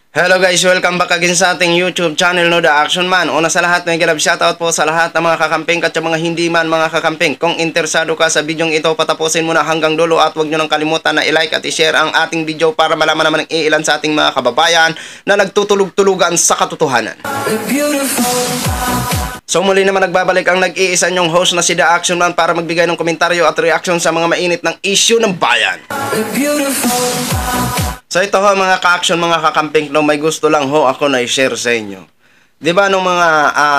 Hello guys, welcome back again sa ating YouTube channel, no, The Action Man. Una sa lahat, may galab shoutout po sa lahat ng mga kakamping at sa mga hindi man mga kakamping. Kung interesado ka sa bidyong ito, patapusin mo na hanggang dulo at huwag nyo nang kalimutan na i-like at i-share ang ating video para malaman naman ng iilan sa ating mga kababayan na nagtutulog-tulugan sa katotohanan. So muli naman nagbabalik ang nag-iisa nyong host na si The Action Man para magbigay ng komentaryo at reaksyon sa mga mainit ng issue ng bayan. So ito ho mga ka-action, mga kakamping, no, may gusto lang ho ako na i-share sa inyo. 'Di ba nung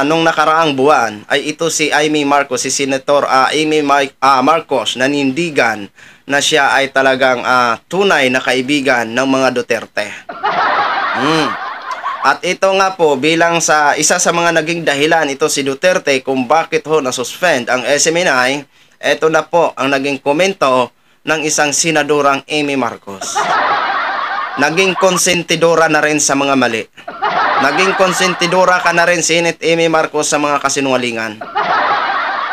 nung nakaraang buwan ay ito si Amy Marcos, si Senator Amy Marcos, nanindigan na siya ay talagang tunay na kaibigan ng mga Duterte. At ito nga po bilang sa isa sa mga naging dahilan ito si Duterte kung bakit ho na-suspend ang SMNI, ito na po ang naging komento ng isang senadorang Amy Marcos. Naging konsentidora na rin sa mga mali. Naging konsentidora ka na rin, Senate Amy Marcos, sa mga kasinungalingan.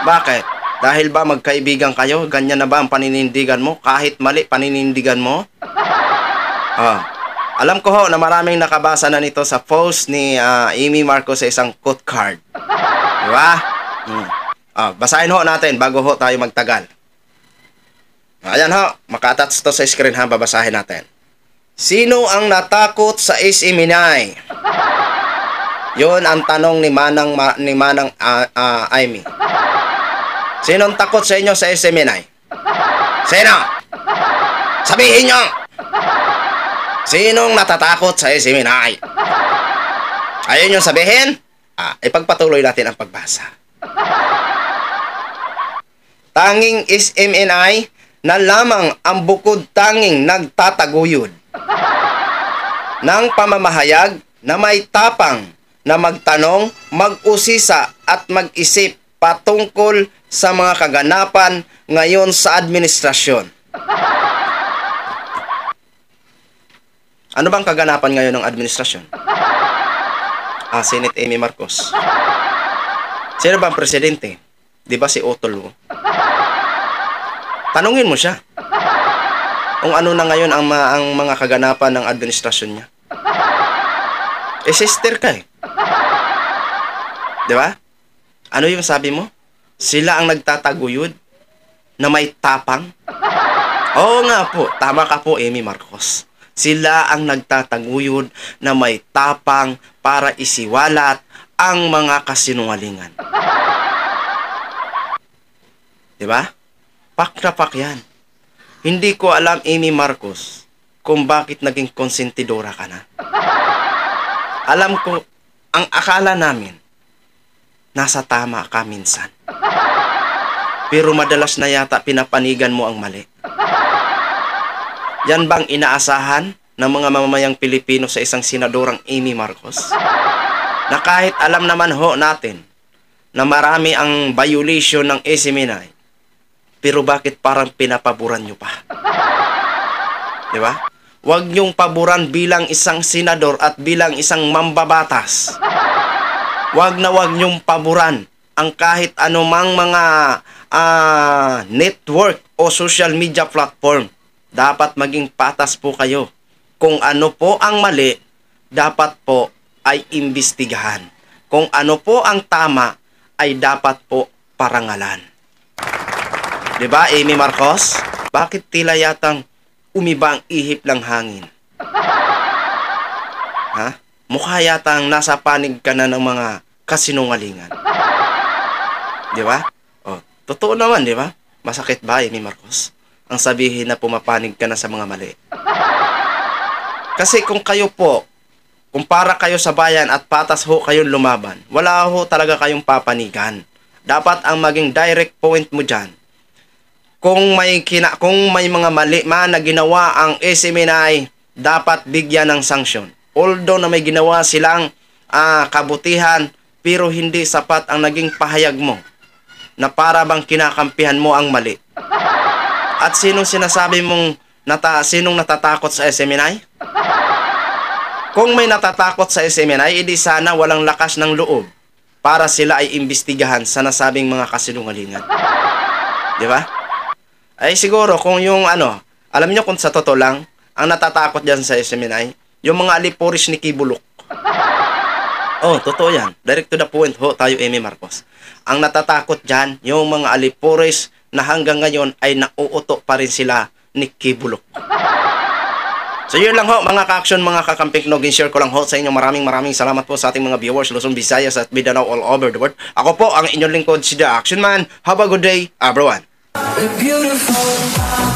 Bakit? Dahil ba magkaibigan kayo? Ganyan na ba ang paninindigan mo? Kahit mali, paninindigan mo? Alam ko ho na maraming nakabasa na nito sa post ni Amy Marcos sa isang quote card. Diba? Basahin ho natin bago ho tayo magtagal. Ayan ho, maka-attach to sa screen ha, babasahin natin. Sino ang natakot sa SMNI? Yun ang tanong ni Manang Amy. Sino ang takot sa inyo sa SMNI? Sino? Sabihin nyo! Sinong natatakot sa SMNI? Ayun yung sabihin? Ipagpatuloy natin ang pagbasa. Tanging SMNI na lamang ang bukod tanging nagtataguyod ng pamamahayag na may tapang na magtanong, mag-usisa at mag-isip patungkol sa mga kaganapan ngayon sa administrasyon. Ano bang kaganapan ngayon ng administrasyon? Senate Amy Marcos. Sino bang presidente? Di ba si Otto? Tanungin mo siya kung ano na ngayon ang mga kaganapan ng administrasyon niya. Sister ka eh. Di ba? Ano yung sabi mo? Sila ang nagtataguyod na may tapang? Oo nga po, tama ka po, Amy Marcos. Sila ang nagtataguyod na may tapang para isiwalat ang mga kasinungalingan. Di ba? Pak na pak yan. Hindi ko alam, Amy Marcos, kung bakit naging konsentidora ka na. Alam ko, ang akala namin, nasa tama ka minsan. Pero madalas na yata pinapanigan mo ang mali. Yan bang inaasahan ng mga mamamayang Pilipino sa isang senadorang Amy Marcos? Na kahit alam naman ho natin na marami ang violation ng SMNI, pero bakit parang pinapaboran nyo pa? Di ba? Huwag nyong paboran bilang isang senador at bilang isang mambabatas. Huwag nyong paboran ang kahit anumang mga network o social media platform. Dapat maging patas po kayo. Kung ano po ang mali, dapat po ay imbestigahan. Kung ano po ang tama, ay dapat po parangalan. Diba, Amy Marcos? Bakit tila yatang umiba ang ihip lang hangin? Mukha yatang nasa panig ka na ng mga kasinungalingan. Diba? Totoo naman, diba? Masakit ba, Amy Marcos? Ang sabihin na pumapanig ka na sa mga mali. Kasi kung kayo po, kumpara kayo sa bayan at patas ho kayong lumaban, wala ho talaga kayong papanigan. Dapat ang maging direct point mo dyan, kung may mga mali man na ginawa ang SMNI, dapat bigyan ng sanksyon. Although na may ginawa silang kabutihan, pero hindi sapat ang naging pahayag mo na para bang kinakampihan mo ang mali. At sinong sinasabi mong sinong natatakot sa SMNI? Kung may natatakot sa SMNI, edi sana walang lakas ng loob para sila ay imbestigahan sa nasabing mga kasinungalingan. Di ba? Ay siguro kung yung alam nyo kung sa totoo lang, ang natatakot dyan sa SMNI, yung mga alipuris ni Kibulok. Oh, totoo yan. Direct to the point ho tayo, Amy Marcos. Ang natatakot dyan, yung mga alipuris na hanggang ngayon ay nauuto pa rin sila ni Kibulok. So yun lang ho, mga ka-action, mga kakamping nog, share ko lang ho sa inyo. Maraming salamat po sa ating mga viewers, Luzon, Visayas at Mindanao all over the world. Ako po ang inyong lingkod, si The Action Man. Have a good day, everyone. Beautiful.